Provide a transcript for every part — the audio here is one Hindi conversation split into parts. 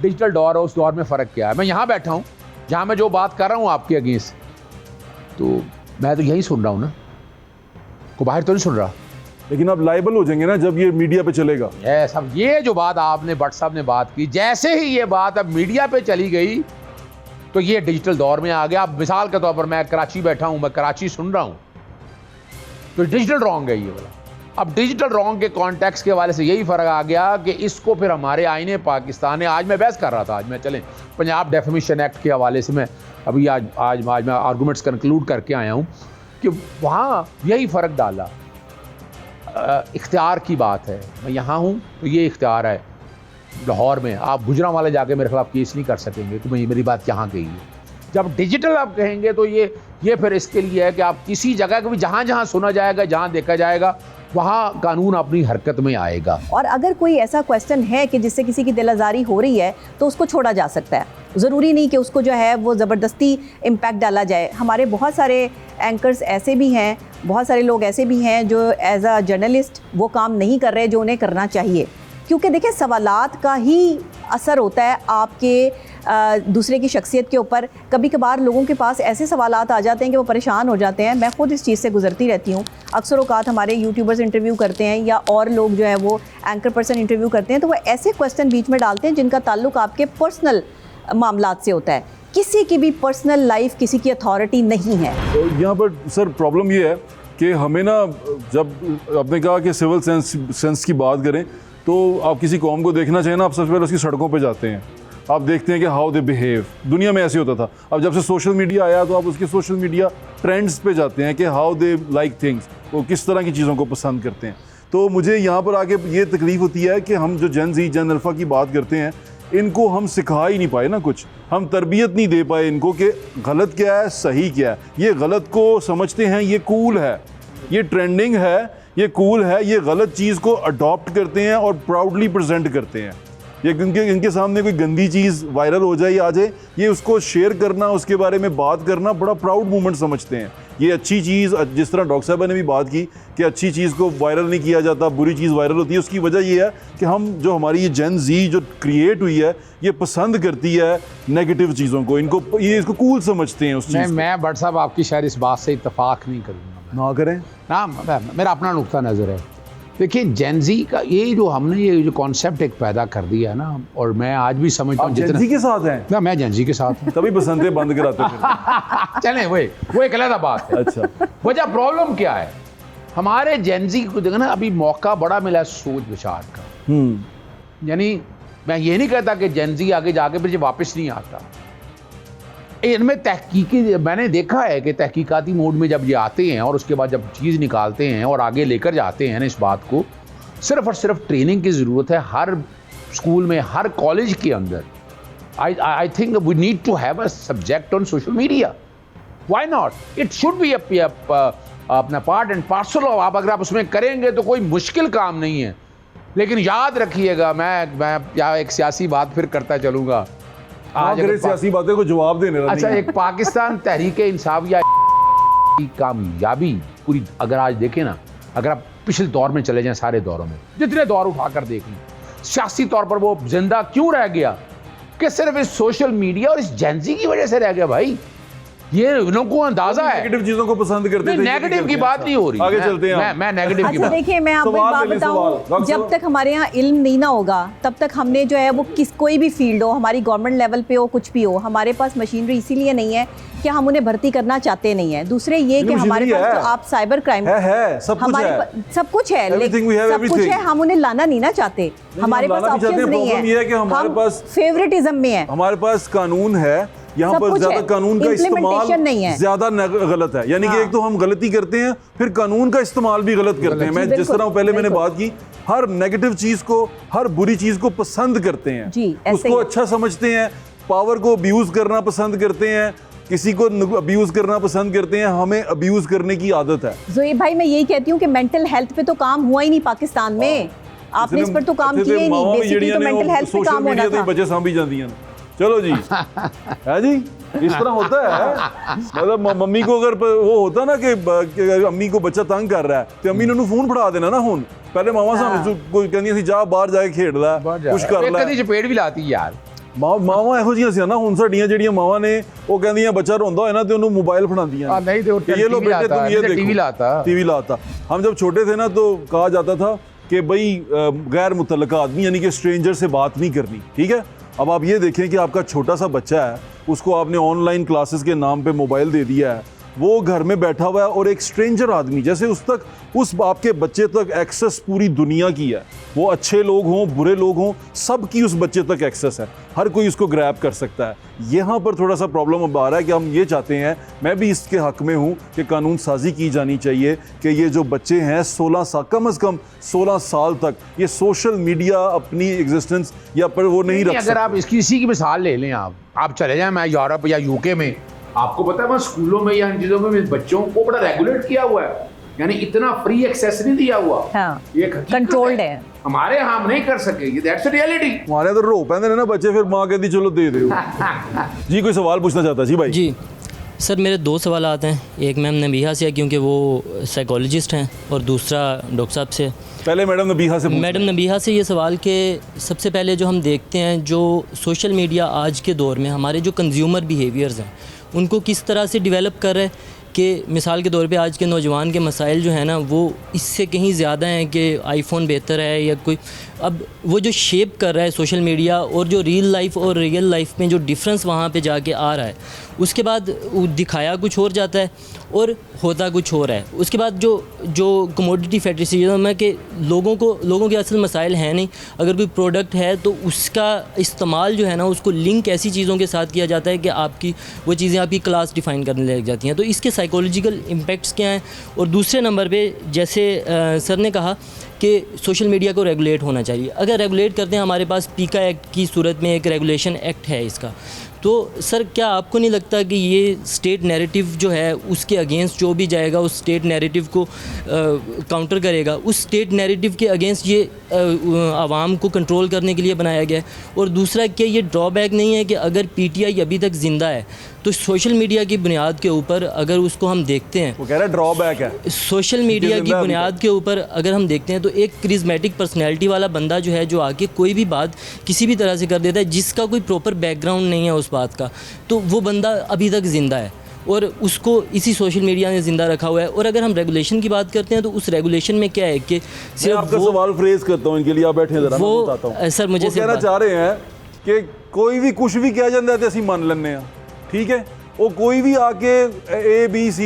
डिजिटल दौर और उस दौर में फ़र्क क्या है। मैं यहाँ बैठा हूँ, जहाँ मैं जो बात कर रहा हूँ आपके अगेंस्ट, तो मैं तो यही सुन रहा हूँ ना, को बाहर तो नहीं सुन रहा। लेकिन आप लाइबल हो जाएंगे ना जब ये मीडिया पे चलेगा। सब ये जो बात आपने भट्ट साहब ने बात की, जैसे ही ये बात अब मीडिया पे चली गई तो ये डिजिटल दौर में आ गया। अब मिसाल के तौर पर मैं कराची बैठा हूँ, मैं कराची सुन रहा हूँ, तो डिजिटल रॉन्ग है ये वाला। अब डिजिटल रॉन्ग के कॉन्टेक्स्ट के हवाले से यही फ़र्क आ गया कि इसको फिर हमारे आईने पाकिस्तान ने, आज मैं बहस कर रहा था, आज मैं चलें पंजाब डेफिमेशन एक्ट के हवाले से मैं अभी आज मैं आर्गूमेंट्स कंक्लूड करके आया हूँ कि वहाँ यही फ़र्क डाला। इख्तियार की बात है, मैं यहाँ हूँ तो ये इख्तियार है। लाहौर में आप गुजरांवाला जाके मेरे खिलाफ केस नहीं कर सकेंगे, तो मेरी बात यहाँ गई है। जब डिजिटल आप कहेंगे तो ये फिर इसके लिए है कि आप किसी जगह को भी जहाँ जहाँ सुना जाएगा, जहाँ देखा जाएगा, वहाँ कानून अपनी हरकत में आएगा। और अगर कोई ऐसा क्वेश्चन है कि जिससे किसी की दिल आज़ारी हो रही है तो उसको छोड़ा जा सकता है, ज़रूरी नहीं कि उसको जो है वो ज़बरदस्ती इम्पैक्ट डाला जाए। हमारे बहुत सारे एंकर्स ऐसे भी हैं, बहुत सारे लोग ऐसे भी हैं जो एज अ जर्नलिस्ट वो काम नहीं कर रहे जो उन्हें करना चाहिए। क्योंकि देखिए सवालात का ही असर होता है आपके दूसरे की शख्सियत के ऊपर। कभी कभार लोगों के पास ऐसे सवालात आ जाते हैं कि वो परेशान हो जाते हैं। मैं ख़ुद इस चीज़ से गुजरती रहती हूँ। अक्सर औक़ात हमारे यूट्यूबर्स इंटरव्यू करते हैं या और लोग जो है वो एंकर पर्सन इंटरव्यू करते हैं, तो वो ऐसे क्वेश्चन बीच में डालते हैं जिनका ताल्लुक आपके पर्सनल मामलात से होता है। किसी की भी पर्सनल लाइफ किसी की अथॉरिटी नहीं है। तो यहाँ पर सर प्रॉब्लम ये है कि हमें ना, जब आपने कहा कि सिविल सेंस की बात करें, तो आप किसी कौम को देखना चाहें ना, आप सबसे पहले उसकी सड़कों पे जाते हैं, आप देखते हैं कि हाउ दे बिहेव। दुनिया में ऐसे होता था। अब जब से सोशल मीडिया आया तो आप उसके सोशल मीडिया ट्रेंड्स पे जाते हैं कि हाउ दे लाइक थिंग्स, वो किस तरह की चीज़ों को पसंद करते हैं। तो मुझे यहाँ पर आके ये तकलीफ़ होती है कि हम जो जेन अल्फ़ा की बात करते हैं, इनको हम सिखा ही नहीं पाए ना, कुछ हम तरबियत नहीं दे पाए इनको कि गलत क्या है, सही क्या है। ये गलत को समझते हैं, ये कूल है, ये ट्रेंडिंग है, ये कूल है, ये गलत चीज़ को अडॉप्ट करते हैं और प्राउडली प्रेजेंट करते हैं। ये इनके सामने कोई गंदी चीज़ वायरल हो जाए, आ जाए, ये उसको शेयर करना, उसके बारे में बात करना बड़ा प्राउड मोमेंट समझते हैं। ये अच्छी चीज़, जिस तरह डॉक्टर साहब ने भी बात की कि अच्छी चीज़ को वायरल नहीं किया जाता, बुरी चीज़ वायरल होती है। उसकी वजह ये है कि हम जो हमारी ये जेन जी जो क्रिएट हुई है, ये पसंद करती है नेगेटिव चीज़ों को, इसको कूल समझते हैं उस चीज़। मैं भट्ट साहब आपकी शायद इस बात से इत्तफाक नहीं करूँगा। ना करें ना, मेरा अपना नुक्ता नज़र है। देखिए जेनजी का ये जो हमने ये जो कॉन्सेप्ट एक पैदा कर दिया है ना, और मैं आज भी समझता हूँ जेनजी के साथ हैं ना, मैं जेनजी के साथ हूँ। तभी बसंतें बंद कराते हैं। चलें वो एक अलग बात है। अच्छा, वजह प्रॉब्लम क्या है, हमारे जेनजी को देखो ना, अभी मौका बड़ा मिला है सोच विचार का। यानी मैं ये नहीं कहता कि जेनजी आगे जाके फिर वापस नहीं आता। इनमें तहकीकी, मैंने देखा है कि तहकीकाती मोड में जब ये आते हैं और उसके बाद जब चीज़ निकालते हैं और आगे लेकर जाते हैं ना, इस बात को सिर्फ और सिर्फ ट्रेनिंग की ज़रूरत है। हर स्कूल में, हर कॉलेज के अंदर I think we need to have a subject on social media. Why not, it should be अपना पार्ट एंड पार्सल ऑफ। आप अगर आप उसमें करेंगे तो कोई मुश्किल काम नहीं है। लेकिन याद रखिएगा, मैं या एक सियासी बात फिर करता चलूँगा। आज सियासी बातें को जवाब देने अच्छा, एक पाकिस्तान तहरीक इंसाफ या की कामयाबी पूरी अगर आज देखें ना, अगर आप पिछले दौर में चले जाएं, सारे दौरों में जितने दौर उठाकर देख लें, सियासी तौर पर वो जिंदा क्यों रह गया कि सिर्फ इस सोशल मीडिया और इस जेनजी की वजह से रह गया। भाई ये लोगों को अंदाजा है, नेगेटिव चीजों को पसंद करते थे। नेगेटिव की बात नहीं हो रही, आगे चलते हैं। मैं नेगेटिव की बात। देखिए मैं आपको एक बात बताऊं, जब तक हमारे यहाँ इल्म नहीं ना होगा तब तक हमने जो है वो कोई भी फील्ड हो, हमारी गवर्नमेंट लेवल पे हो, कुछ भी हो, हमारे पास मशीनरी इसीलिए नहीं है कि हम उन्हें भर्ती करना चाहते नहीं है। दूसरे ये कि हमारे पास तो आप साइबर क्राइम है, सब कुछ है, सब कुछ है, हम उन्हें लाना नहीं ना चाहते। हमारे पास ऑप्शंस नहीं है, हमारे पास फेवरेटिज्म में है, हमारे पास कानून है, यहाँ पर ज्यादा कानून का इस्तेमाल ज्यादा गलत है। यानी कि एक तो हम गलती करते हैं, फिर कानून का इस्तेमाल भी गलत करते हैं। मैं जिस तरह पहले मैंने बात की, हर नेगेटिव चीज को, हर बुरी चीज को पसंद करते हैं, उसको अच्छा समझते हैं, पावर को अब्यूज करना पसंद करते हैं, किसी को अब्यूज करना पसंद करते हैं। हमें अब्यूज करने की आदत है। ज़ोएब भाई, मैं यही कहती हूँ कि मेंटल हेल्थ पे तो काम हुआ ही नहीं पाकिस्तान में। आपने इस पर तो काम किया ही नहीं। बेसिकली तो मेंटल हेल्थ पे काम होना था। बच्चे सांभी जाती हैं। चलो जी, है जी, इस तरह होता है। मतलब मम्मी को अगर वो होता ना कि अम्मी को बच्चा तंग कर रहा है तो अम्मी ने फोन फड़ा देना ना। हुन पहले मामा साहब कोई कहनी सी जा बाहर जाके खेड ला, कुछ कर ला, कदी चपेट भी लाती यार। ਮਾਵਾਂ ਇਹੋ ਜਿਹੀਆਂ ਸੀ ਨਾ, ਹੁਣ ਸਾਡੀਆਂ ਜਿਹੜੀਆਂ ਮਾਵਾਂ ਨੇ ਉਹ ਕਹਿੰਦੀਆਂ ਬੱਚਾ ਰੋਂਦਾ ਹੋਏ ਨਾ ਤੇ ਉਹਨੂੰ मोबाइल फड़ा दिया। नहीं तो ये लो बेटे तुम ये देखो, टीवी लाता। हम जब छोटे थे ना तो कहा जाता था कि भाई गैर मुतल्लका आदमी यानी कि स्ट्रेंजर से बात नहीं करनी, ठीक है। अब आप ये देखें कि आपका छोटा सा बच्चा है, उसको आपने ऑनलाइन क्लासेस के नाम पे मोबाइल दे दिया है, वो घर में बैठा हुआ है और एक स्ट्रेंजर आदमी जैसे उस आपके बच्चे तक एक्सेस पूरी दुनिया की है, वो अच्छे लोग हों बुरे लोग हों सबकी उस बच्चे तक एक्सेस है, हर कोई उसको ग्रैब कर सकता है। यहाँ पर थोड़ा सा प्रॉब्लम अब आ रहा है कि हम ये चाहते हैं, मैं भी इसके हक में हूँ कि कानून साजी की जानी चाहिए कि ये जो बच्चे हैं 16 साल कम से कम 16 साल तक ये सोशल मीडिया अपनी एग्जिस्टेंस या पर वो नहीं रख सकते। अगर आप इसकी इसी की मिसाल ले लें, आप चले जाएं, मैं यूरोप या यूके में, आपको पता है वहाँ स्कूलों में या इन चीज़ों में बच्चों को बड़ा रेगुलेट किया हुआ है, यानी इतना फ्री एक्सेस नहीं दिया हुआ। हाँ, ये कंट्रोल्ड है। हमारे यहाँ हम नहीं कर सके, ये दैट्स रियलिटी। हमारे तो रो पैंदे ने ना बच्चे, फिर माँ कहती चलो दे दो। जी कोई सवाल पूछना चाहता जी भाई? जी सर, मेरे दो सवाल आते हैं, एक मैम नबीहा से है क्योंकि वो साइकोलॉजिस्ट हैं और दूसरा डॉक्टर साहब से। पहले मैडम नबीहा से। मैडम नबीहा से ये सवाल कि सबसे पहले जो हम देखते हैं जो सोशल मीडिया आज के दौर में हमारे जो कंज्यूमर बिहेवियर्स हैं उनको किस तरह से डेवलप कर रहे हैं कि मिसाल के तौर पे आज के नौजवान के मसाइल जो है ना वो इससे कहीं ज़्यादा हैं कि आईफोन बेहतर है या कोई, अब वो जो शेप कर रहा है सोशल मीडिया और जो रियल लाइफ और रियल लाइफ में जो डिफरेंस वहाँ पे जाके आ रहा है, उसके बाद वो दिखाया कुछ और जाता है और होता कुछ और है। उसके बाद जो कमोडिटी फेटिशिज्म है कि लोगों के असल मसाइल हैं नहीं, अगर कोई प्रोडक्ट है तो उसका इस्तेमाल जो है ना उसको लिंक ऐसी चीज़ों के साथ किया जाता है कि आपकी वो चीज़ें आपकी क्लास डिफ़ाइन करने लग जाती हैं। तो इसके साइकोलॉजिकल इम्पेक्ट्स क्या हैं? और दूसरे नंबर पे जैसे सर ने कहा कि सोशल मीडिया को रेगुलेट होना चाहिए, अगर रेगुलेट करते हैं हमारे पास पीका एक्ट की सूरत में एक रेगुलेशन एक्ट है इसका, तो सर क्या आपको नहीं लगता कि ये स्टेट नैरेटिव जो है उसके अगेंस्ट जो भी जाएगा उस स्टेट नैरेटिव को काउंटर करेगा, उस स्टेट नैरेटिव के अगेंस्ट ये आवाम को कंट्रोल करने के लिए बनाया गया है? और दूसरा क्या ये ड्रॉबैक नहीं है कि अगर पीटीआई अभी तक ज़िंदा है तो सोशल मीडिया की बुनियाद के ऊपर अगर उसको हम देखते हैं, वो कह रहा है ड्रॉबैक है, सोशल मीडिया की बुनियाद के ऊपर अगर हम देखते हैं तो एक क्रिज्मेटिक पर्सनैलिटी वाला बंदा जो है जो आके कोई भी बात किसी भी तरह से कर देता है जिसका कोई प्रॉपर बैकग्राउंड नहीं है उस बात का, तो वो बंदा अभी तक ज़िंदा है और उसको इसी सोशल मीडिया ने ज़िंदा रखा हुआ है। और अगर हम रेगुलेशन की बात करते हैं तो उस रेगुलेशन में क्या है कि सिर्फ आपका सवाल फ्रेज करता हूँ इनके लिए, आप बैठे जरा मैं बताता हूँ। सर मुझे कहना चाह रहे हैं कि कोई भी कुछ भी कह जाता है तो ਅਸੀਂ ਮੰਨ ਲੈਂਦੇ ਆ, ठीक है, ਉਹ ਕੋਈ ਵੀ ਆ ਕੇ ABC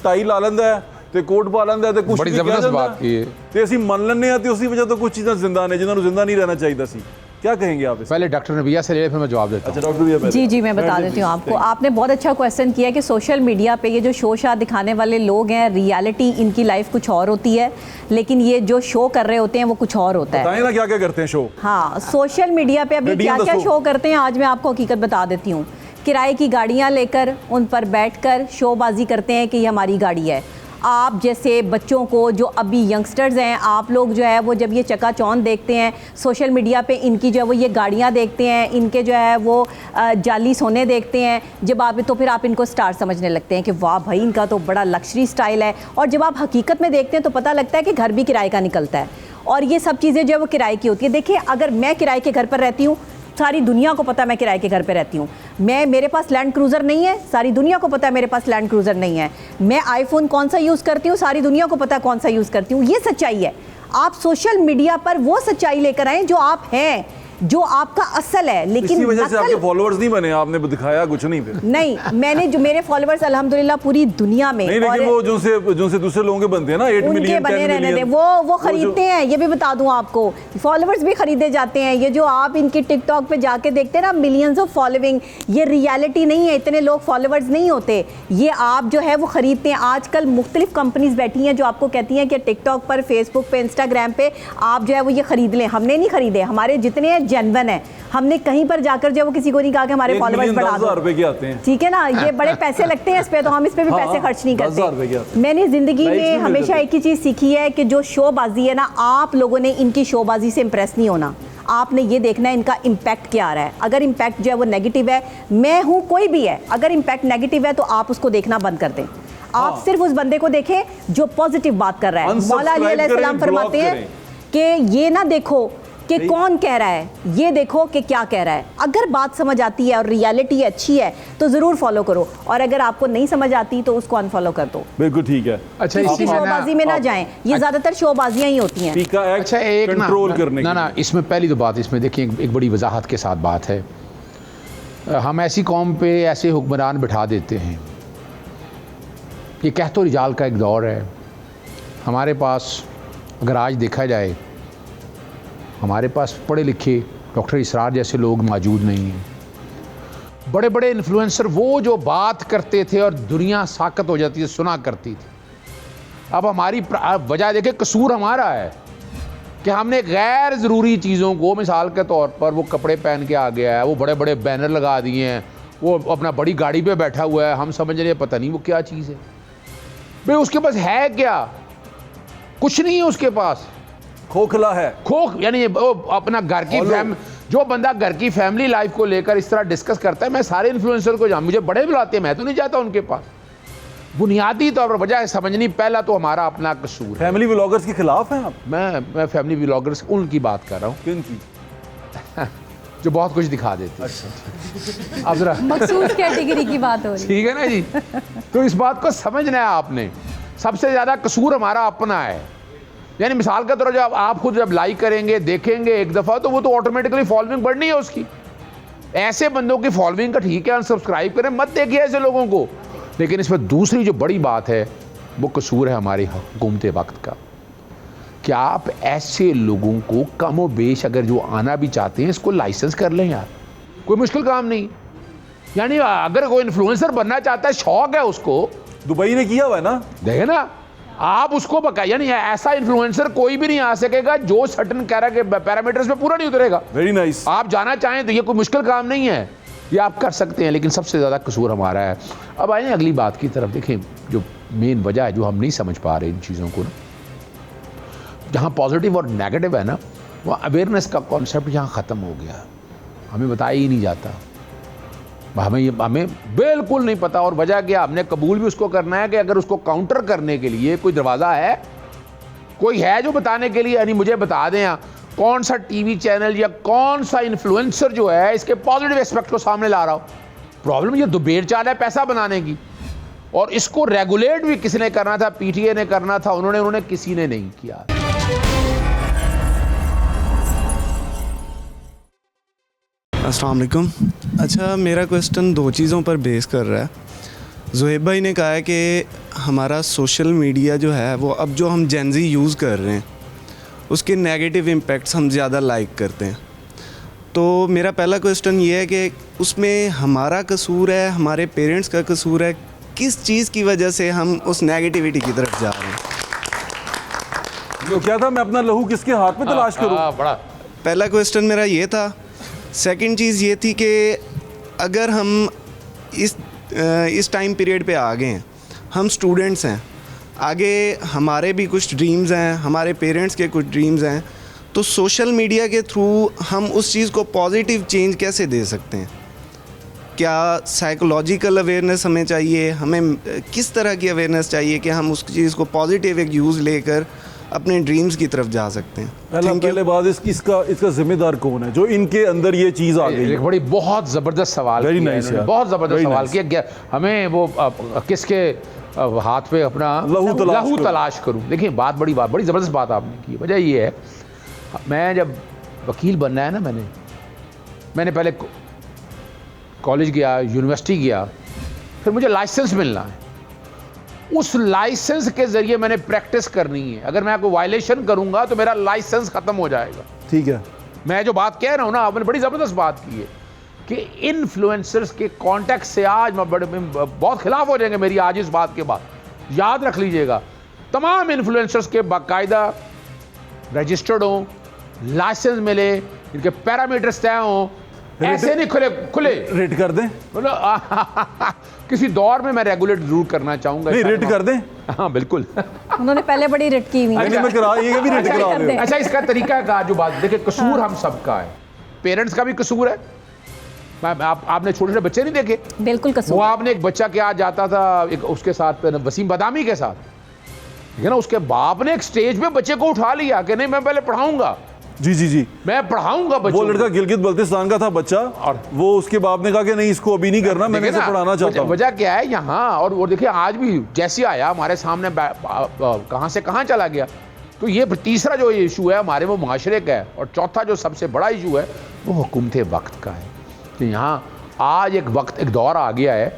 ਟਾਈ ਲਾ ਲੈਂਦਾ ਹੈ ਤੇ ਕੋਟ ਪਾ ਲੈਂਦਾ ਹੈ ਤੇ ਕੁਝ ਬੜੀ ਜ਼ਬਰਦਸਤ ਬਾਤ ਕੀ ਹੈ ਤੇ ਅਸੀਂ ਮੰਨ ਲੈਂਦੇ ਆ ਤੇ ਉसी वजह ਤੋਂ कुछ चीज़ां जिंदा ने जिन्होंने जिंदा नहीं रहना चाहिए ਸੀ। क्या कहेंगे आप? पहले डॉक्टर नबिया से ले, फिर मैं जवाब देता हूँ। अच्छा डॉक्टर नबिया। जी मैं बता देती हूँ आपको। आपने बहुत अच्छा क्वेश्चन किया कि सोशल मीडिया पे ये जो शो शाह दिखाने वाले लोग हैं, रियलिटी इनकी लाइफ कुछ और होती है, लेकिन ये जो शो कर रहे होते हैं वो कुछ और होता है। बताएं ना क्या क्या करते हैं शो? हाँ, सोशल मीडिया पे अभी क्या क्या शो करते हैं आज मैं आपको हकीकत बता देती हूँ। किराए की गाड़ियाँ लेकर उन पर बैठकर शोबाजी करते हैं कि ये हमारी गाड़ी है। आप जैसे बच्चों को जो अभी यंगस्टर्स हैं, आप लोग जो है वो जब ये चकाचौंध देखते हैं सोशल मीडिया पे, इनकी जो है वो ये गाड़ियाँ देखते हैं, इनके जो है वो जाली सोने देखते हैं, जब आप तो फिर आप इनको स्टार समझने लगते हैं कि वाह भाई इनका तो बड़ा लग्जरी स्टाइल है। और जब आप हकीकत में देखते हैं तो पता लगता है कि घर भी किराए का निकलता है और ये सब चीज़ें जो है वो किराए की होती है। देखिए अगर मैं किराए के घर पर रहती हूँ, सारी दुनिया को पता है मैं किराए के घर पे रहती हूँ, मेरे पास लैंड क्रूज़र नहीं है, सारी दुनिया को पता है मेरे पास लैंड क्रूज़र नहीं है, मैं आईफोन कौन सा यूज़ करती हूँ, सारी दुनिया को पता है कौन सा यूज़ करती हूँ। ये सच्चाई है। आप सोशल मीडिया पर वो सच्चाई लेकर आएँ जो आप हैं, जो आपका असल है, लेकिन इसी वजह से आपके फॉलोअर्स नहीं बने, आपने दिखाया कुछ नहीं फिर। नहीं, मैंने जो मेरे फॉलोअर्स अल्हम्दुलिल्लाह पूरी दुनिया में नहीं, लेकिन वो जो से दूसरे लोगों के बनते हैं ना 8 मिलियन, 10 बने रहने दे, वो खरीदते हैं। ये भी बता दूं आपको, फॉलोअर्स भी खरीदे जाते हैं। ये जो आप इनकी टिकटॉक पे जाके देखते हैं ना मिलियंस ऑफ फॉलोइंग, ये रियलिटी नहीं है, इतने लोग फॉलोअर्स नहीं होते, ये आप जो है वो खरीदते हैं। आजकल मुख्तलिफ कंपनीज बैठी हैं जो आपको कहती हैं कि टिकटॉक पर, फेसबुक पे, इंस्टाग्राम पे आप जो है वो ये खरीद लें। हमने नहीं खरीदे, हमारे जितने हैं जेन्युइन है, हमने कहीं पर जाकर जो वो किसी को नहीं कहा कि हमारे फॉलोअर्स बढ़ा दो, ठीक है ना। ये बड़े पैसे लगते हैं इस पे, तो हम इस पे भी पैसे खर्च नहीं करते। मैंने जिंदगी में हमेशा एक ही चीज़ सीखी है कि जो शोबाजी है ना, आप लोगों ने इनकी शोबाजी से इंप्रेस नहीं होना, आपने ये देखना है इनका इम्पैक्ट क्या आ रहा है। अगर इम्पैक्ट जो है वो नेगेटिव है, मैं हूँ कोई भी है, अगर इम्पैक्ट नेगेटिव है तो आप उसको देखना बंद कर दें। आप सिर्फ उस बंदे को देखें जो पॉजिटिव बात कर रहा है। मौला अली अलैहिस्सलाम फरमाते हैं कि ये ना देखो कि कौन कह रहा है, ये देखो कि क्या कह रहा है। अगर बात समझ आती है और रियलिटी अच्छी है तो ज़रूर फॉलो करो, और अगर आपको नहीं समझ आती तो उसको अनफॉलो कर दो। बिल्कुल ठीक है। अच्छा, किसी इसमें ना- शोबाजी में ना जाएं, ये ज़्यादातर शोबाजियाँ ही होती हैं। पीका एक्ट अच्छा, एक कंट्रोल करने ना इसमें पहली तो बात, इसमें देखिए एक बड़ी वजाहत के साथ बात है। हम ऐसी कौम पे ऐसे हुक्मरान बिठा देते हैं। ये कहतो रिजाल का एक दौर है हमारे पास। अगर आज देखा जाए, हमारे पास पढ़े लिखे डॉक्टर इसरार जैसे लोग मौजूद नहीं हैं। बड़े बड़े इन्फ्लुएंसर वो जो बात करते थे और दुनिया साकत हो जाती थी, सुना करती थी। अब हमारी वजह देखे, कसूर हमारा है कि हमने गैर ज़रूरी चीज़ों को, मिसाल के तौर पर वो कपड़े पहन के आ गया है, वो बड़े बड़े बैनर लगा दिए हैं, वो अपना बड़ी गाड़ी पे बैठा हुआ है, हम समझ रहे हैं पता नहीं वो क्या चीज़ है। भाई उसके पास है क्या? कुछ नहीं है उसके पास, खोखला है। यानी वो अपना घर की जो बंदा घर की फैमिली लाइफ को लेकर इस तरह डिस्कस करता है। मैं सारे इन्फ्लुएंसर को मुझे बड़े बुलाते हैं, मैं तो नहीं जाता उनके पास। बुनियादी तौर पर वजह समझनी, पहला तो हमारा अपना कसूर है। फैमिली व्लॉगर्स के खिलाफ हैं आप? मैं फैमिली व्लॉगर्स उनकी बात कर रहा हूँ किन की? जो बहुत कुछ दिखा देते हैं। अब जरा मखसूस कैटेगरी की बात हो रही है। ठीक है ना जी, तो इस बात को समझना है आपने। सबसे ज़्यादा कसूर हमारा अपना है। यानी मिसाल के तौर पर जब आप खुद जब लाइक करेंगे, देखेंगे एक दफ़ा, तो वो तो ऑटोमेटिकली फॉलोइंग बढ़नी है उसकी। ऐसे बंदों की फॉलोइंग का ठीक है, अनसब्सक्राइब करें, मत देखिए ऐसे लोगों को। लेकिन इसमें दूसरी जो बड़ी बात है वो कसूर है हमारी हुकूमत वक्त का। क्या आप ऐसे लोगों को कम व बेश अगर जो आना भी चाहते हैं, इसको लाइसेंस कर लें यार, कोई मुश्किल काम नहीं। यानी अगर कोई इन्फ्लुएंसर बनना चाहता है, शौक है उसको, दुबई ने किया हुआ है ना, देखे ना आप उसको बका। यानी ऐसा इन्फ्लुएंसर कोई भी नहीं आ सकेगा जो सर्टन पैरामीटर्स पे पूरा नहीं उतरेगा। Very nice. आप जाना चाहें तो ये कोई मुश्किल काम नहीं है, ये आप कर सकते हैं। लेकिन सबसे ज़्यादा कसूर हमारा है। अब आए अगली बात की तरफ। देखें, जो मेन वजह है जो हम नहीं समझ पा रहे इन चीज़ों को ना, जहाँ पॉजिटिव और नेगेटिव है ना, वो अवेयरनेस का कॉन्सेप्ट यहाँ ख़त्म हो गया। हमें बताया ही नहीं जाता, हमें बिल्कुल नहीं पता। और वजह क्या, हमने कबूल भी उसको करना है कि अगर उसको काउंटर करने के लिए कोई दरवाज़ा है, कोई है जो बताने के लिए। यानी मुझे बता दें कौन सा टीवी चैनल या कौन सा इन्फ्लुएंसर जो है इसके पॉजिटिव एस्पेक्ट को सामने ला रहा हो। प्रॉब्लम ये दुबेर चाल है पैसा बनाने की, और इसको रेगुलेट भी किसी ने करना था, पीटीए ने करना था, उन्होंने किसी ने नहीं किया। अस्सलाम वालेकुम। अच्छा, मेरा क्वेश्चन दो चीज़ों पर बेस कर रहा है। ज़ुहैब भाई ने कहा है कि हमारा सोशल मीडिया जो है वो अब जो हम जेनजी यूज़ कर रहे हैं उसके नेगेटिव इम्पैक्ट्स हम ज़्यादा लाइक करते हैं। तो मेरा पहला क्वेश्चन ये है कि उसमें हमारा कसूर है, हमारे पेरेंट्स का कसूर है, किस चीज़ की वजह से हम उस नेगेटिविटी की तरफ जा रहे हैं? तो क्या था, मैं अपना लहू किसके हाथ में तलाश करूं? बड़ा पहला क्वेश्चन मेरा ये था। सेकंड चीज़ ये थी कि अगर हम इस टाइम पीरियड पे आ गए हैं, हम स्टूडेंट्स हैं, आगे हमारे भी कुछ ड्रीम्स हैं, हमारे पेरेंट्स के कुछ ड्रीम्स हैं, तो सोशल मीडिया के थ्रू हम उस चीज़ को पॉजिटिव चेंज कैसे दे सकते हैं? क्या साइकोलॉजिकल अवेयरनेस हमें चाहिए? हमें किस तरह की अवेयरनेस चाहिए कि हम उस चीज़ को पॉजिटिव एक यूज़ लेकर अपने ड्रीम्स की तरफ जा सकते हैं? पहले बात इसका जिम्मेदार कौन है जो इनके अंदर ये चीज़ आ गई? एक बड़ी बहुत ज़बरदस्त सवाल Very किया nice इन्होंने, यार। बहुत ज़बरदस्त Very सवाल nice। किया। हमें वो किसके हाथ पे अपना लहू लहू करूं। तलाश करूं। देखिए, बड़ी ज़बरदस्त बात आपने की। वजह ये है, मैं जब वकील बनना है ना, मैंने पहले कॉलेज गया, यूनिवर्सिटी गया, फिर मुझे लाइसेंस मिलना है। उस लाइसेंस के ज़रिए मैंने प्रैक्टिस करनी है। अगर मैं कोई वायलेशन करूंगा तो मेरा लाइसेंस ख़त्म हो जाएगा। ठीक है। मैं जो बात कह रहा हूँ ना, आपने बड़ी ज़बरदस्त बात की है कि इन्फ्लुएंसर्स के कॉन्टेक्ट से आज बहुत खिलाफ हो जाएंगे मेरी आज इस बात के बाद। याद रख लीजिएगा, तमाम इन्फ्लुएंसर्स के बाकायदा रजिस्टर्ड हों, लाइसेंस मिले, इनके पैरामीटर्स तय हों, ऐसे नहीं खुले रेट कर दें? मतलब किसी दौर में मैं रेगुलेट जरूर करना चाहूंगा। नहीं, रेट कर दें? हाँ बिल्कुल। उन्होंने पहले बड़ी रिट की हुई है। नहीं, मैं करा ये भी रेट करा रहे हो। अच्छा, इसका तरीका का जो बात देखिए, कसूर हम सबका है, पेरेंट्स का भी कसूर है। आपने छोटे छोटे बच्चे नहीं देखे? बिल्कुल वो कसूर। आपने एक बच्चा क्या जाता था एक उसके साथ वसीम बदामी के साथ, ठीक है ना, उसके बाप ने एक स्टेज पे बच्चे को उठा लिया कि नहीं मैं पहले पढ़ाऊंगा। जी जी जी। मैं पढ़ाऊंगा बच्चों वो लड़का गिलगित बल्तिस्तान का था बच्चा, और वो उसके बाप ने कहा कि नहीं इसको अभी नहीं करना, मैंने इसे पढ़ाना चाहता हूँ। वजह क्या है यहाँ, और देखिए आज भी जैसे आया हमारे सामने कहाँ से कहाँ चला गया। तो ये तीसरा जो इशू है हमारे वो माशरे का है, और चौथा जो सबसे बड़ा इशू है वो हुकूमत वक्त का है कि यहाँ आज एक वक्त, एक दौर आ गया है।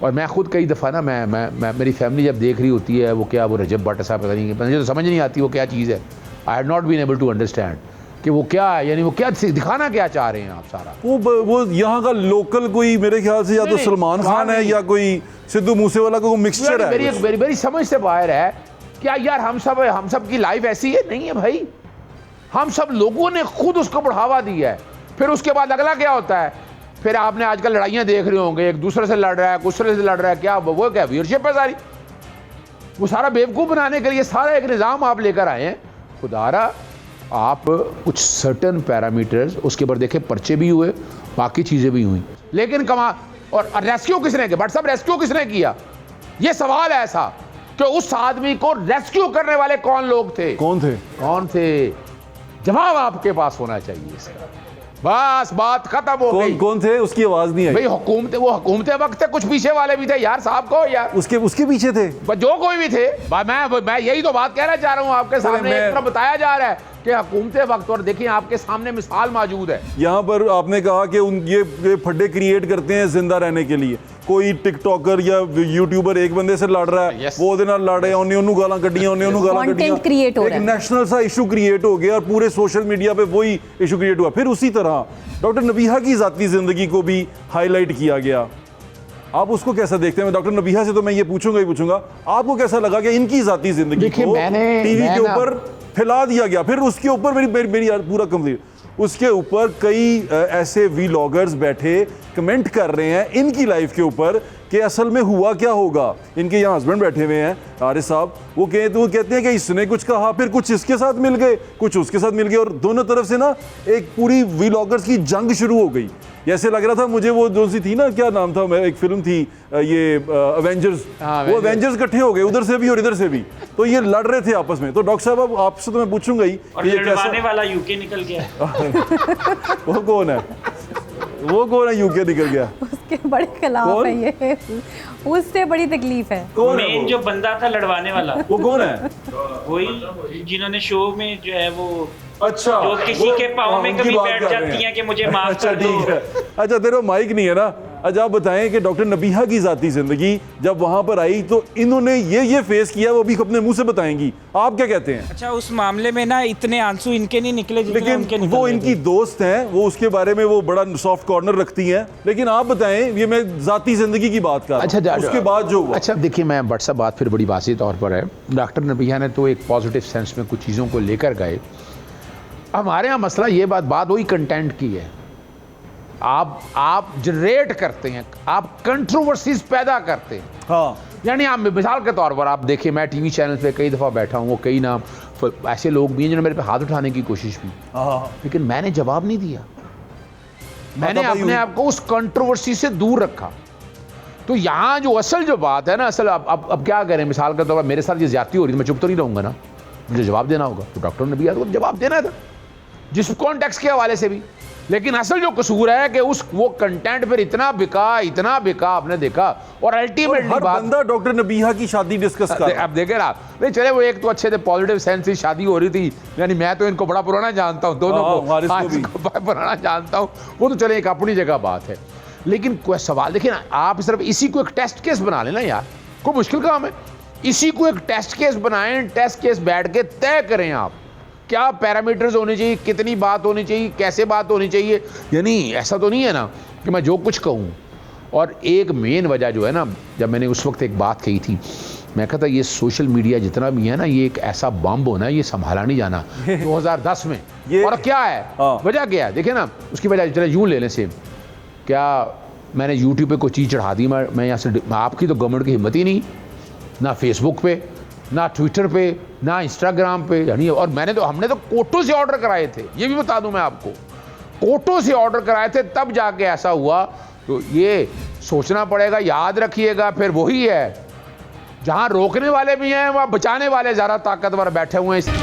और मैं खुद कई दफ़ा ना मैं मेरी फैमिली जब देख रही होती है वो क्या वो रजब भट्ट साहब पता नहीं, मुझे तो समझ नहीं आती वो क्या चीज़ है। I had not been able to understand कि वो क्या है, यानी वो क्या दिखाना क्या चाह रहे हैं आप सारा। वो यहाँ का लोकल कोई मेरे ख्याल से या तो सलमान खान है या कोई सिद्धू मूसेवाला का कोई मिक्सचर है। मेरी समझ से बाहर है। क्या यार हम सब की लाइफ ऐसी है? नहीं है भाई, हम सब लोगों ने खुद उसको बढ़ावा दिया है। फिर उसके बाद अगला क्या होता है, फिर आपने आजकल लड़ाइयाँ देख रहे होंगे, एक दूसरे से लड़ रहा है, दूसरे से लड़ रहा है, क्या वो क्या व्यूअरशिप है सारी। वो सारा बेवकूफ़ बनाने के लिए सारा एक निज़ाम आप लेकर आए हैं। खुदारा आप कुछ सर्टन पैरामीटर्स उसके ऊपर देखे, पर्चे भी हुए, बाकी चीज़ें भी हुई, लेकिन और रेस्क्यू किसने किया? बट सब रेस्क्यू किसने किया? ये सवाल है ऐसा कि उस आदमी को रेस्क्यू करने वाले कौन लोग थे? कौन थे? जवाब आपके पास होना चाहिए इसका। बस बात खत्म हो गई। कौन थे? उसकी आवाज नहीं आई भाई। हुकूमत वक्त थे, कुछ पीछे वाले भी थे यार, साहब को यार उसके पीछे थे, जो कोई भी थे। मैं यही तो बात कहना चाह रहा हूँ आपके सामने। एक तरफ बताया जा रहा है कि हुकूमत वक्त, और देखिए आपके सामने मिसाल मौजूद है। यहाँ पर आपने कहा कि ये फड्डे क्रिएट करते हैं जिंदा रहने के लिए। कोई टिकटॉकर या यूट्यूबर एक बंदे से लड़ रहा है, वो ਉਹਦੇ ਨਾਲ लड़ रहे हैं, उन्हें ਉਹਨੂੰ गाਲਾਂ ਕੱਢੀਆਂ, उन्हें ਉਹਨੂੰ गाਲਾਂ ਕੱਢੀਆਂ, क्रिएट हो रहा है, एक नेशनल सा इशू क्रिएट हो गया और पूरे सोशल मीडिया पे वही इशू क्रिएट हुआ। फिर उसी तरह डॉक्टर नबीहा की ज़ाती ज़िंदगी को भी हाईलाइट किया गया। आप उसको कैसा देखते हैं? डॉक्टर नबीहा से तो मैं ये पूछूंगा, आपको कैसा लगा कि इनकी ज़ाती ज़िंदगी को टीवी के ऊपर फैला दिया गया? फिर उसके ऊपर मेरी पूरा कंप्लीट, उसके ऊपर कई ऐसे वीलॉगर्स बैठे कमेंट कर रहे हैं इनकी लाइफ के ऊपर कि असल में हुआ क्या होगा। इनके यहाँ हस्बैंड बैठे हुए हैं आरिफ साहब, वो कहते हैं कि इसने कुछ कहा, फिर कुछ इसके साथ मिल गए, कुछ उसके साथ मिल गए, और दोनों तरफ से ना एक पूरी वीलॉगर्स की जंग शुरू हो गई। ऐसे लग रहा था मुझे वो जो सी थी ना, क्या नाम था, एक फिल्म थी ये अवेंजर्स, वो अवेंजर्स इकट्ठे हो गए उधर से भी और इधर से भी, तो ये लड़ रहे थे आपस में। तो डॉक्टर साहब अब आपसे तो मैं पूछूंगा ही, लड़वाने वाला यूके निकल गया। वो कौन है यूके निकल गया? उसके बड़े खिलाफ है ये, उससे बड़ी तकलीफ है। मेन जो बंदा था लड़वाने वाला, वो कौन है? वही जिन्होंने शो में जो है वो, अच्छा, जो किसी के पाँव में कभी बैठ जाती हैं कि मुझे माफ कर दो। ठीक है। अच्छा, तेरे माइक नहीं है ना? अच्छा, आप बताएं कि डॉक्टर नबीहा की ज़ाती ज़िंदगी जब वहाँ पर आई तो इन्होंने ये फेस किया, वो भी अपने मुंह से बताएंगी। आप क्या कहते हैं? अच्छा, उस मामले में ना इतने आंसू इनके नहीं निकले जितने उनके निकले। वो इनकी दोस्त हैं, वो उसके बारे में वो बड़ा सॉफ्ट कॉर्नर रखती हैं, लेकिन आप बताएं, ये मैं ज़ाती ज़िंदगी की बात कर रहा हूं। अच्छा, उसके बाद जो हुआ। अच्छा देखिए, मैं व्हाट्सएप बात फिर बड़ी वाज़ेह तौर पर है। डॉक्टर नबीहा ने तो एक पॉजिटिव सेंस में कुछ चीज़ों को लेकर गए। हमारे यहाँ मसला ये बात वही कंटेंट की है। आप जनरेट करते हैं, आप कंट्रोवर्सीज पैदा करते हैं। हाँ, यानी आप मिसाल के तौर पर आप देखिए, मैं टीवी चैनल पे कई दफ़ा बैठा हूँ, वो कई ना ऐसे लोग भी हैं जिन्होंने मेरे पे हाथ उठाने की कोशिश की, लेकिन मैंने जवाब नहीं दिया। मैंने अपने आप को उस कंट्रोवर्सी से दूर रखा। तो यहाँ जो असल जो बात है ना, असल अब क्या करें, मिसाल के तौर पर मेरे साथ ये ज्यादती हो रही है, मैं चुप तो नहीं रहूँगा ना, मुझे जवाब देना होगा। तो डॉक्टर नबीहा को जवाब देना था जिस कॉन्टेक्स्ट के हवाले से भी। लेकिन असल जो कसूर है कि वो कंटेंट फिर इतना बिका आपने देखा, और अल्टीमेटली बात बंदा डॉक्टर नबीहा की शादी डिस्कस कर, अब देखे ना, नहीं चले वो एक तो अच्छे थे, पॉजिटिव सेंस से शादी हो रही थी, यानी मैं तो इनको बड़ा पुराना जानता हूँ, दोनों को पुराना जानता हूँ, वो तो चले एक अपनी जगह बात है। लेकिन कोई सवाल देखिए ना, आप सिर्फ इसी को एक टेस्ट केस बना लेना यार, कोई मुश्किल काम है? इसी को एक टेस्ट केस बनाएं, टेस्ट केस बैठ के तय करें आप क्या पैरामीटर्स होने चाहिए, कितनी बात होनी चाहिए, कैसे बात होनी चाहिए। यानी ऐसा तो नहीं है ना कि मैं जो कुछ कहूँ। और एक मेन वजह जो है ना, जब मैंने उस वक्त एक बात कही थी, मैं कहता ये सोशल मीडिया जितना भी है ना, ये एक ऐसा बम्ब होना, ये संभाला नहीं जाना 2010 में। और क्या है वजह, क्या है देखिए ना, उसकी वजह चले यूँ ले लें सेम, क्या मैंने यूट्यूब पे कोई चीज़ चढ़ा दी, मैं यहाँ से, आपकी तो गवर्नमेंट की हिम्मत ही नहीं, ना फेसबुक पे, ना ट्विटर पे, ना इंस्टाग्राम पे, यानी। और हमने तो कोर्टों से ऑर्डर कराए थे, ये भी बता दूं मैं आपको, कोर्टों से ऑर्डर कराए थे, तब जाके ऐसा हुआ। तो ये सोचना पड़ेगा, याद रखिएगा, फिर वही है, जहां रोकने वाले भी हैं वहां बचाने वाले ज़्यादा ताकतवर बैठे हुए हैं।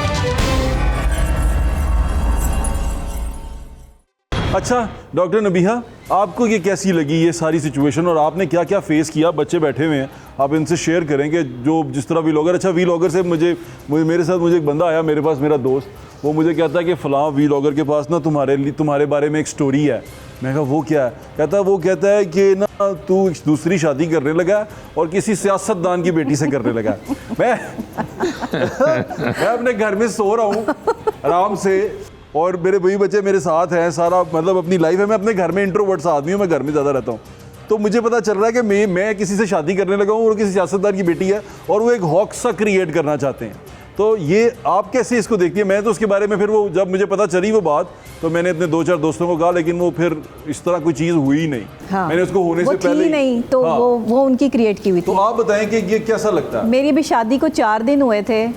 अच्छा डॉक्टर नबीहा, आपको ये कैसी लगी ये सारी सिचुएशन और आपने क्या क्या फेस किया? बच्चे बैठे हुए हैं, आप इनसे शेयर करें कि जो जिस तरह वीलॉगर, अच्छा वीलॉगर से मेरे साथ एक बंदा आया मेरे पास, मेरा दोस्त, वो मुझे कहता है कि फ़लाँ वीलॉगर के पास ना तुम्हारे बारे में एक स्टोरी है। मैं कहा वो क्या है? वो कहता है कि ना तू दूसरी शादी करने लगा है और किसी सियासतदान की बेटी से करने लगा है। मैं अपने घर में सो रहा हूँ आराम से और मेरे वही बच्चे मेरे साथ हैं, सारा मतलब अपनी लाइफ है। मैं अपने घर में इंट्रोवर्ट्स आदमी हूँ, मैं घर में ज़्यादा रहता हूँ। तो मुझे पता चल रहा है कि मैं किसी से शादी करने लगा हूँ और किसी सियासतदान की बेटी है और वो एक हॉक सा क्रिएट करना चाहते हैं। तो ये आप कैसे इसको देखती है? मैं तो उसके बारे में फिर वो जब मुझे पता चली वो बात, तो मैंने अपने 2-4 दोस्तों को कहा, लेकिन वो फिर इस तरह कोई चीज़ हुई नहीं। हाँ, मैंने उसको होने से पहले नहीं तो हाँ, वो उनकी क्रिएट की हुई थी। तो आप बताएं कि ये कैसा लगता है? मेरी भी शादी को 4 दिन हुए थे,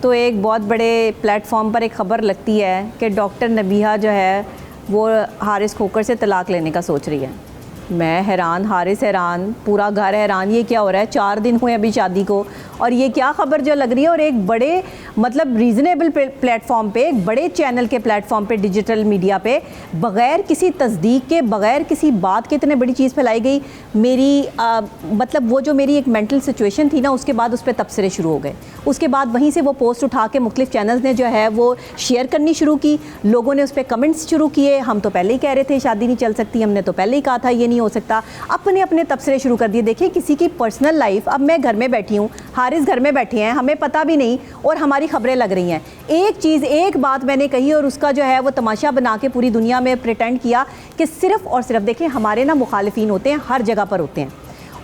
तो एक बहुत बड़े प्लेटफॉर्म पर एक ख़बर लगती है कि डॉक्टर नबीहा जो है वो हारिस खोकर से तलाक लेने का सोच रही है। मैं हैरान, हारिस हैरान, पूरा घर हैरान, ये क्या हो रहा है? 4 दिन हुए अभी शादी को और ये क्या खबर जो लग रही है। और एक बड़े मतलब रीज़नेबल प्लेटफॉर्म पे, एक बड़े चैनल के प्लेटफॉर्म पे, डिजिटल मीडिया पे, बग़ैर किसी तस्दीक के, बग़ैर किसी बात के इतने बड़ी चीज़ फैलाई गई। मेरी मतलब वो जो मेरी एक मेंटल सिचुएशन थी ना, उसके बाद उस पर तबसरे शुरू हो गए। उसके बाद वहीं से वो पोस्ट उठा के मुख्तलिफ चैनल्स ने जो है वो शेयर करनी शुरू की, लोगों ने उस पर कमेंट्स शुरू किए। हम तो पहले ही कह रहे थे शादी नहीं चल सकती, हमने तो पहले ही कहा था ये नहीं हो सकता, अपने तबसरे शुरू कर दिए। देखिए किसी की पर्सनल लाइफ, अब मैं घर में बैठी हूँ, हारिस घर में बैठे हैं, हमें पता भी नहीं और हमारी खबरें लग रही हैं। एक बात मैंने कही और उसका जो है वो तमाशा बना के पूरी दुनिया में प्रिटेंड किया कि सिर्फ़ और सिर्फ, देखिए हमारे ना मुखालिफिन होते हैं, हर जगह पर होते हैं,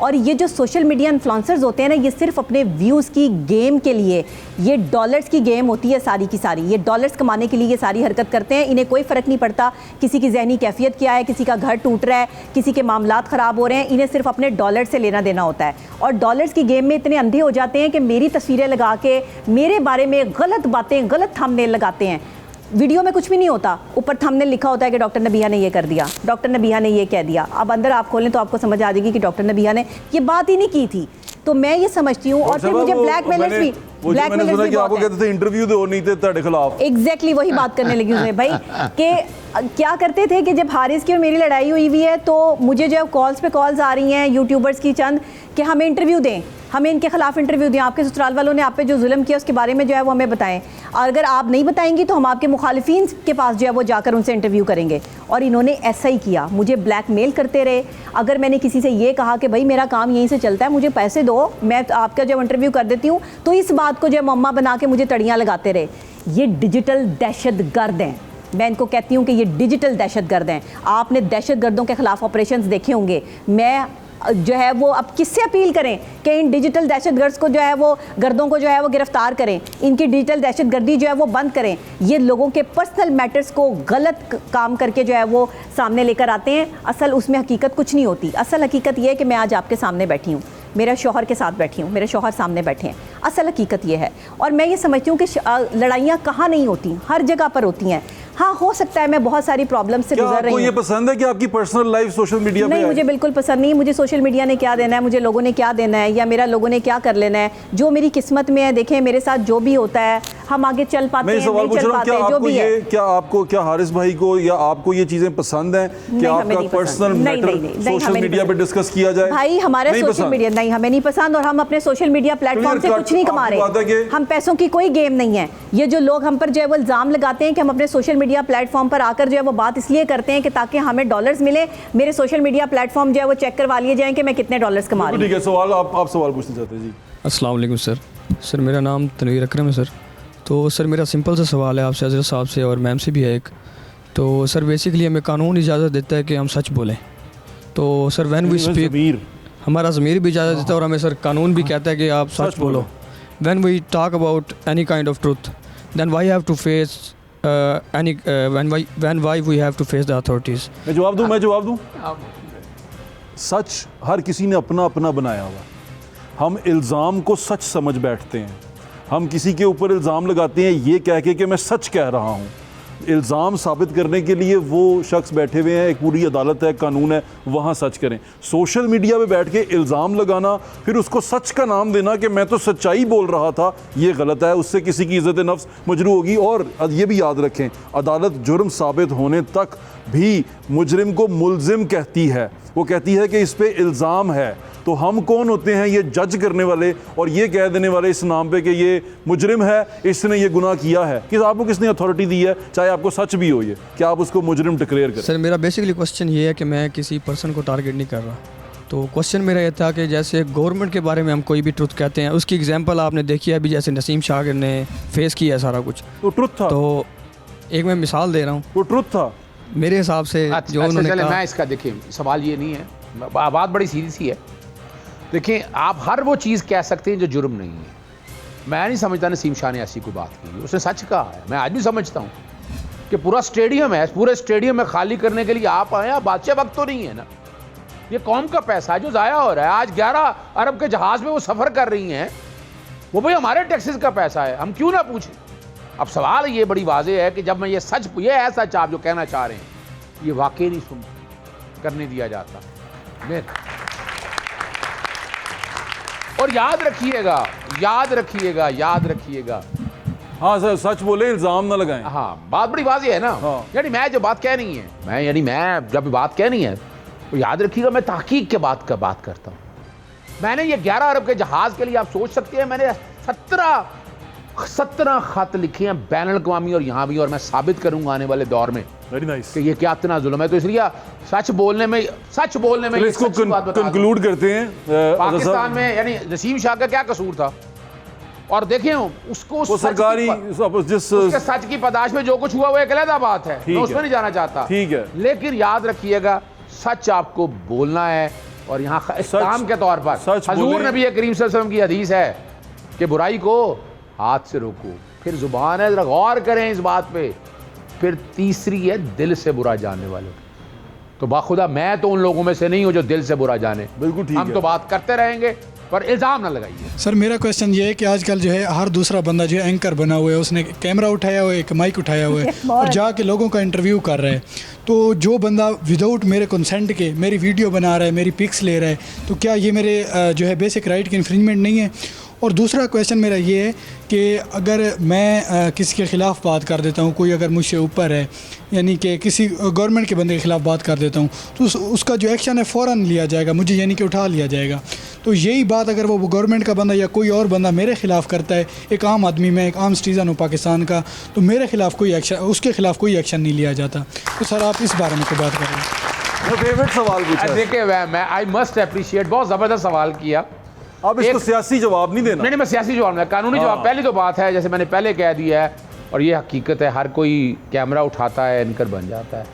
और ये जो सोशल मीडिया इन्फ्लुएंसर्स होते हैं ना, ये सिर्फ अपने व्यूज़ की गेम के लिए, ये डॉलर्स की गेम होती है सारी की सारी, ये डॉलर्स कमाने के लिए ये सारी हरकत करते हैं। इन्हें कोई फ़र्क नहीं पड़ता किसी की जहनी कैफियत क्या है, किसी का घर टूट रहा है, किसी के मामलात ख़राब हो रहे हैं, इन्हें सिर्फ अपने डॉलर से लेना देना होता है। और डॉलर्स की गेम में इतने अंधे हो जाते हैं कि मेरी तस्वीरें लगा के मेरे बारे में गलत बातें, गलत थंबनेल लगाते हैं। वीडियो में कुछ भी नहीं होता, ऊपर थंबनेल लिखा होता है कि डॉक्टर नबीहा ने ये कर दिया, डॉक्टर नबीहा ने ये कह दिया। अब अंदर आप खोलें तो आपको समझ आ जाएगी कि डॉक्टर नबीहा ने ये बात ही नहीं की थी। तो मैं ये समझती हूँ। और फिर मुझे ब्लैकमेलर्स भी आपको कहते थे इंटरव्यू दो, नहीं थे तेरे खिलाफ। एग्जैक्टली वही बात करने लगी उसने भाई कि क्या करते थे कि जब हारिस की और मेरी लड़ाई हुई है तो मुझे जो कॉल्स पे कॉल्स आ रही हैं यूट्यूबर्स की चंद कि हमें इंटरव्यू दें, हमें इनके खिलाफ इंटरव्यू दें, आपके ससुराल वालों ने आप पे जो जुल्म किया उसके बारे में जो है वो हमें बताएं, और अगर आप नहीं बताएंगी तो हम आपके मुखालिफिन के पास जो है वो जाकर उनसे इंटरव्यू करेंगे। और इन्होंने ऐसा ही किया, मुझे ब्लैकमेल करते रहे। अगर मैंने किसी से ये कहा कि भाई मेरा काम यहीं से चलता है, मुझे पैसे दो, मैं आपका जब इंटरव्यू कर देती हूँ, तो इस बात को जो मम्मा बना के मुझे तड़ियाँ लगाते रहे। ये डिजिटल दहशतगर्द हैं, मैं इनको कहती हूँ कि ये डिजिटल दहशतगर्द हैं। आपने दहशतगर्दों के ख़िलाफ़ ऑपरेशंस देखे होंगे। मैं जो है वो अब किससे अपील करें कि इन डिजिटल दहशतगर्द को जो है वो गर्दों को जो है वो गिरफ्तार करें, इनकी डिजिटल दहशतगर्दी जो है वो बंद करें। ये लोगों के पर्सनल मैटर्स को गलत काम करके जो है वो सामने लेकर आते हैं। असल उसमें हकीकत कुछ नहीं होती। असल हकीकत ये है कि मैं आज आपके सामने बैठी हूँ, मेरे शौहर के साथ बैठी हूँ, मेरे शौहर सामने बैठे हैं। असल हकीकत ये है। और मैं ये समझती हूँ कि लड़ाइयाँ कहाँ नहीं होती, हर जगह पर होती हैं। हाँ, हो सकता है मैं बहुत सारी प्रॉब्लम से गुजर रही हूँ। ये पसंद है कि आपकी पर्सनल लाइफ सोशल मीडिया पे नहीं, मुझे बिल्कुल पसंद नहीं। मुझे सोशल मीडिया ने क्या देना है, मुझे लोगों ने क्या देना है, या मेरा लोगों ने क्या कर लेना है। जो मेरी किस्मत में है, देखें मेरे साथ जो भी होता है, हम आगे चल पाते हैं, नहीं चल पाते, जो भी है। क्या हारिस भाई को या आपको ये चीज़ें पसंद हैं कि आपका पर्सनल मैटर सोशल मीडिया पे डिस्कस किया जाए? भाई हमारे सोशल मीडिया नहीं, हमें नहीं पसंद, और हम अपने सोशल मीडिया प्लेटफॉर्म से कुछ नहीं कमा रहे। हम पैसों की कोई गेम नहीं है। ये जो लोग हम पर जो है वो इल्ज़ाम लगाते हैं कि हम अपने सोशल मीडिया प्लेटफॉर्म पर आकर जो है वो बात इसलिए करते हैं कि ताकि हमें डॉलर्स मिले। मेरे सोशल मीडिया प्लेटफॉर्म जो है वो चेक करवा लिए जाएं कि मैं कितने डॉलर्स कमा रही हूं। ठीक है, सवाल आप सवाल पूछना चाहते हैं जी? अस्सलाम वालेकुम सर। सर मेरा नाम तनवीर अकरम है सर। तो सर मेरा सिंपल सा सवाल है आपसे, हज़रत साहब से और मैम से भी है एक। तो सर बेसिकली हमें कानून इजाज़त देता है कि हम सच बोलें। तो सर व्हेन वी स्पीक, हमारा ज़मीर भी इजाज़त देता है और हमें सर कानून भी कहता है कि आप सच बोलो। When we talk about any kind of truth, then why have to face when why we have to face the authorities? मैं जवाब दूं। सच हर किसी ने अपना अपना बनाया हुआ। हम इल्ज़ाम को सच समझ बैठते हैं। हम किसी के ऊपर इल्ज़ाम लगाते हैं ये कह के कि मैं सच कह रहा हूँ। इल्ज़ाम साबित करने के लिए वो शख्स बैठे हुए हैं, एक पूरी अदालत है, कानून है, वहाँ सच करें। सोशल मीडिया पे बैठ के इल्ज़ाम लगाना, फिर उसको सच का नाम देना कि मैं तो सच्चाई बोल रहा था, ये गलत है। उससे किसी की इज़्ज़त नफ्स मजरू होगी। और ये भी याद रखें, अदालत जुर्म साबित होने तक भी मुजरिम को मुलजिम कहती है, वो कहती है कि इस पे इल्ज़ाम है। तो हम कौन होते हैं ये जज करने वाले और ये कह देने वाले इस नाम पे कि ये मुजरिम है, इसने ये गुनाह किया है? कि आपको किसने अथॉरिटी दी है, चाहे आपको सच भी हो ये, कि आप उसको मुजरिम डिक्लेयर करें? सर मेरा बेसिकली क्वेश्चन ये है कि मैं किसी पर्सन को टारगेट नहीं कर रहा। तो क्वेश्चन मेरा ये था कि जैसे गवर्नमेंट के बारे में हम कोई भी ट्रुथ कहते हैं, उसकी एग्जांपल आपने देखी है अभी, जैसे नसीम शाकिर ने फेस किया है सारा कुछ, तो ट्रुथ था। तो एक मैं मिसाल दे रहा हूँ, वो ट्रुथ था मेरे हिसाब से जो उन्होंने चले, कहा। मैं इसका देखिए सवाल ये नहीं है, बात बड़ी सीधी सी है। देखिए आप हर वो चीज़ कह सकते हैं जो जुर्म नहीं है। मैं नहीं समझता नसीम शाह ने ऐसी कोई बात की, उसने सच कहा है। मैं आज भी समझता हूँ कि पूरा स्टेडियम है, पूरे स्टेडियम में खाली करने के लिए आप आए, आप बादशाह वक्त तो नहीं है ना, ये कौम का पैसा है जो ज़ाया हो रहा है। आज 11 अरब के जहाज़ में वो सफ़र कर रही हैं, वो भाई हमारे टैक्सेस का पैसा है, हम क्यों ना पूछें। अब सवाल ये बड़ी वाज़ेह है कि जब मैं ये सच, ये है सच आप जो कहना चाह रहे हैं, ये वाकई नहीं सुन करने दिया जाता। और याद रखिएगा, याद रखिएगा, याद रखिएगा, हाँ सर, सच बोले, इल्ज़ाम ना लगाएं। हाँ बात बड़ी वाज़ेह है ना। हाँ। यानी मैं जो बात कहनी है, मैं जब बात कहनी है तो याद रखिएगा मैं तहकीक के बात करता हूँ। मैंने ये 11 अरब के जहाज़ के लिए, आप सोच सकते हैं, मैंने 17 खत लिखे हैं बैन अल-अक़वामी और यहाँ भी, और मैं साबित करूंगा आने वाले दौर में वेरी नाइस कि ये क्या इतना जुल्म है। तो इसलिए सच बोलने में ये इसको सच्ची बात बता दूं। कंक्लूड करते हैं। पाकिस्तान में यानी नसीम शाह का क्या कसूर था? और देखें उसको वो सरकारी जिस उसके सच की पदाश में जो कुछ हुआ वो एक अलग बात है, मैं उसमें नहीं जाना चाहता। ठीक है, लेकिन याद रखिएगा सच आपको बोलना है। और यहाँ इस्लाम के तौर पर हजूर नबी करीम सल्लल्लाहु अलैहि वसल्लम की हदीस है कि बुराई को हाथ से रोको, फिर जुबान है, जरा गौर करें इस बात पे, फिर तीसरी है दिल से बुरा जानने वालों। तो बाखुदा मैं तो उन लोगों में से नहीं हूं जो दिल से बुरा जाने। बिल्कुल ठीक है, हम तो बात करते रहेंगे पर इल्ज़ाम ना लगाइए। सर मेरा क्वेश्चन ये है कि आजकल जो है हर दूसरा बंदा जो है एंकर बना हुआ है, उसने कैमरा उठाया हुआ है, एक माइक उठाया हुआ है और जाके लोगों का इंटरव्यू कर रहा है। तो जो बंदा विदाउट मेरे कंसेंट के मेरी वीडियो बना रहा है, मेरी पिक्स ले रहा है, तो क्या ये मेरे जो है बेसिक राइट की इन्फ्रिंजमेंट नहीं है? और दूसरा क्वेश्चन मेरा ये है कि अगर मैं किसी के ख़िलाफ़ बात कर देता हूँ, कोई अगर मुझसे ऊपर है, यानी कि किसी गवर्नमेंट के बंदे के ख़िलाफ़ बात कर देता हूँ, तो उसका जो एक्शन है फ़ौरन लिया जाएगा, मुझे यानी कि उठा लिया जाएगा। तो यही बात अगर वो गवर्नमेंट का बंदा या कोई और बंदा मेरे ख़िलाफ़ करता है, एक आम आदमी, मैं एक आम सिटीज़न हूँ पाकिस्तान का, तो मेरे ख़िलाफ़ कोई एक्शन, उसके ख़िलाफ़ कोई एक्शन नहीं लिया जाता। तो सर आप इस बारे में कोई बात करें। फेवरेट सवाल पूछा। देखिए मैं आई मस्ट अप्रिशिएट, बहुत ज़बरदस्त सवाल किया। अब इसको सियासी जवाब नहीं देना। नहीं मैं सियासी जवाब नहीं, कानूनी जवाब। पहली तो बात है, जैसे मैंने पहले कह दिया है, और ये हकीकत है, हर कोई कैमरा उठाता है, एंकर बन जाता है।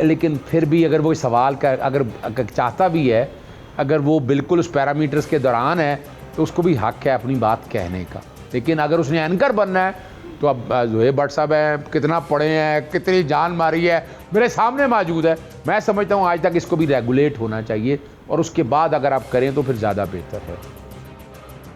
लेकिन फिर भी अगर वो सवाल का अगर चाहता भी है, अगर वो बिल्कुल उस पैरामीटर्स के दौरान है, तो उसको भी हक है अपनी बात कहने का। लेकिन अगर उसने एंकर बनना है, तो अब ज़ोहेब भट्ट साहब हैं, कितना पढ़े हैं, कितनी जान मारी है, मेरे सामने मौजूद है। मैं समझता हूँ आज तक इसको भी रेगुलेट होना चाहिए, और उसके बाद अगर आप करें तो फिर ज़्यादा बेहतर है।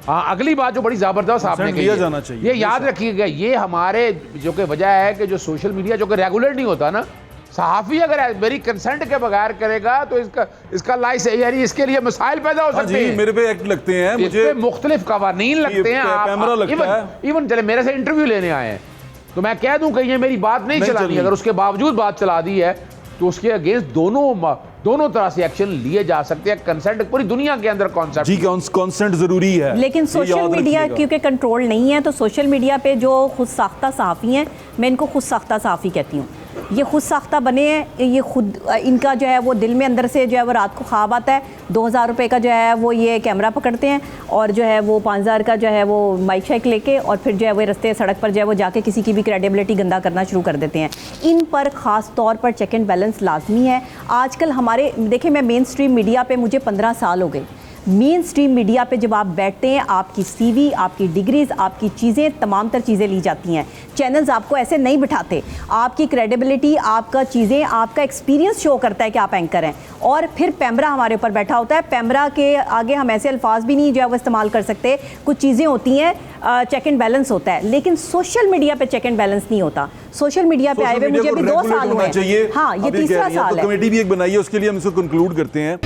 हाँ, अगली बात जो बड़ी ज़बरदस्त आपने कही जाना चाहिए, ये याद रखिएगा, ये हमारे जो कि वजह है कि जो सोशल मीडिया जो कि रेगुलेट नहीं होता ना, सहाफ़ी अगर मेरी कंसेंट के बगैर करेगा तो इसका लाइसेंस, यानी इसके लिए मसाइल पैदा हो सकते हैं। मेरे पे एक्ट लगते हैं, मुझे मुख्तलिफ कवानीन लगते हैं, कैमरा लगता है। इवन चले मेरे से इंटरव्यू लेने आए हैं, तो मैं कह दूं कि ये मेरी बात नहीं चलानी, अगर उसके बावजूद बात चला दी है तो उसके अगेंस्ट दोनों तरह से एक्शन लिए जा सकते हैं। कंसेंट पूरी दुनिया के अंदर कॉन्सेप्ट जी, कंसेंट जरूरी है। लेकिन सोशल मीडिया क्योंकि कंट्रोल नहीं है, तो सोशल मीडिया पे जो खुद साख्ता सहाफ़ी हैं, मैं इनको खुद साख्ता सहाफ़ी कहती हूँ। ये खुद साख्ता बने हैं, ये खुद इनका जो है वो दिल में अंदर से जो है वो रात को ख्वाब आता है, 2000 रुपये का जो है वो ये कैमरा पकड़ते हैं और जो है वो 5000 का जो है वो माइक शाइक लेके और फिर जो है वो रास्ते सड़क पर जो है वो जाके किसी की भी क्रेडिबिलिटी गंदा करना शुरू कर देते हैं। इन पर ख़ास तौर पर चेक एंड बैलेंस लाजमी है। आजकल हमारे देखिए, मैं मेन स्ट्रीम मीडिया पे मुझे 15 साल हो गए, मेन स्ट्रीम मीडिया पे जब आप बैठते हैं, आपकी सीवी, आपकी डिग्रीज, आपकी चीज़ें, तमाम तर चीज़ें ली जाती हैं। चैनल्स आपको ऐसे नहीं बिठाते, आपकी क्रेडिबिलिटी, आपका चीज़ें, आपका एक्सपीरियंस शो करता है कि आप एंकर हैं। और फिर पैमरा हमारे ऊपर बैठा होता है, पैमरा के आगे हम ऐसे अल्फाज भी नहीं जो है वो इस्तेमाल कर सकते। कुछ चीज़ें होती हैं, चेक एंड बैलेंस होता है, लेकिन सोशल मीडिया पे चेक एंड बैलेंस नहीं होता। सोशल मीडिया पे आए हुए मुझे भी 2 साल हुए हैं। हाँ, ये तीसरा साल है। कमेटी भी एक बनाई है, उसके लिए हम इसको कंक्लूड करते हैं।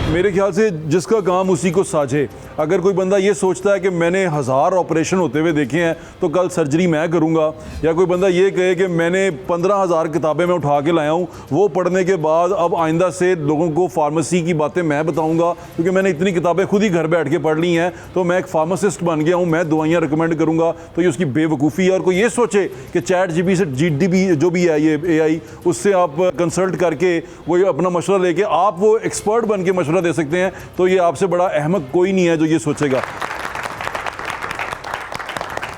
मेरे ख्याल से जिसका काम उसी को साझे। अगर कोई बंदा ये सोचता है कि मैंने 1000 ऑपरेशन होते हुए देखे हैं तो कल सर्जरी मैं करूंगा, या कोई बंदा ये कहे कि मैंने 15,000 किताबें मैं उठा के लाया हूँ, वो पढ़ने के बाद अब आइंदा से लोगों को फार्मेसी की बातें मैं बताऊंगा क्योंकि मैंने इतनी किताबें खुद ही घर बैठ के पढ़ ली हैं, तो मैं एक फार्मासिस्ट बन गया हूँ, मैं दवाइयाँ रिकमेंड करूँगा, तो ये उसकी बेवकूफ़ी है। और कोई ये सोचे कि चैट जीपीटी से जीडीपी जो भी है ये एआई, उससे आप कंसल्ट करके वो अपना मशवरा लेके आप वो एक्सपर्ट बन के मशवरा दे सकते हैं, तो ये आपसे बड़ा अहमक कोई नहीं है जो ये सोचेगा।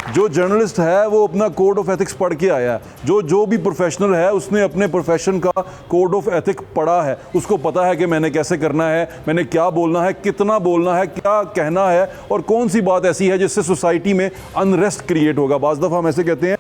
जो जर्नलिस्ट है वो अपना कोड ऑफ एथिक्स पढ़ के आया है, जो भी प्रोफेशनल है उसने अपने प्रोफेशन का कोड ऑफ एथिक पढ़ा है, उसको पता है कि मैंने कैसे करना है, मैंने क्या बोलना है, कितना बोलना है, क्या कहना है, और कौन सी बात ऐसी है जिससे सोसाइटी में अनरेस्ट क्रिएट होगा। बाज़ दफ़ा हम ऐसे कहते हैं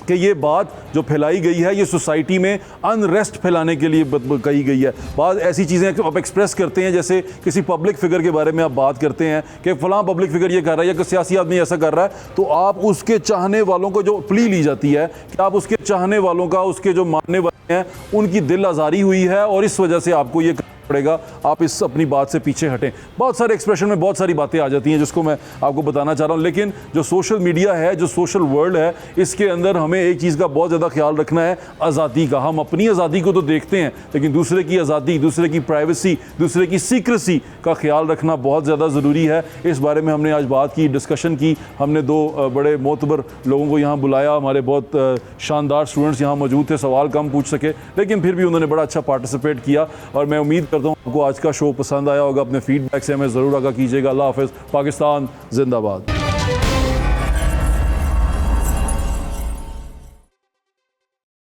कि ये बात जो फैलाई गई है ये सोसाइटी में अनरेस्ट फैलाने के लिए कही गई है। बाद ऐसी चीज़ें आप एक्सप्रेस करते हैं, जैसे किसी पब्लिक फिगर के बारे में आप बात करते हैं कि फ़लाँ पब्लिक फिगर ये कर रहा है या कोई सियासी आदमी ऐसा कर रहा है, तो आप उसके चाहने वालों को जो प्ली ली जाती है कि आप उसके चाहने वालों का, उसके जो मानने वाले हैं उनकी दिल आज़ारी हुई है और इस वजह से आपको ये पड़ेगा, आप इस अपनी बात से पीछे हटें। बहुत सारे एक्सप्रेशन में बहुत सारी बातें आ जाती हैं जिसको मैं आपको बताना चाह रहा हूँ, लेकिन जो सोशल मीडिया है, जो सोशल वर्ल्ड है, इसके अंदर हमें एक चीज़ का बहुत ज़्यादा ख्याल रखना है, आज़ादी का। हम अपनी आज़ादी को तो देखते हैं, लेकिन दूसरे की आज़ादी, दूसरे की प्राइवेसी, दूसरे की सीक्रेसी का ख्याल रखना बहुत ज़्यादा ज़रूरी है। इस बारे में हमने आज बात की, डिस्कशन की, हमने 2 बड़े मोतबर लोगों को यहाँ बुलाया, हमारे बहुत शानदार स्टूडेंट्स यहाँ मौजूद थे, सवाल कम पूछ सके लेकिन फिर भी उन्होंने बड़ा अच्छा पार्टिसिपेट किया, और मैं उम्मीद करता हूँ आपको आज का शो पसंद आया होगा। अपने फीडबैक से हमें ज़रूर आगाह कीजिएगा। अल्लाह हाफ़िज़। पाकिस्तान जिंदाबाद।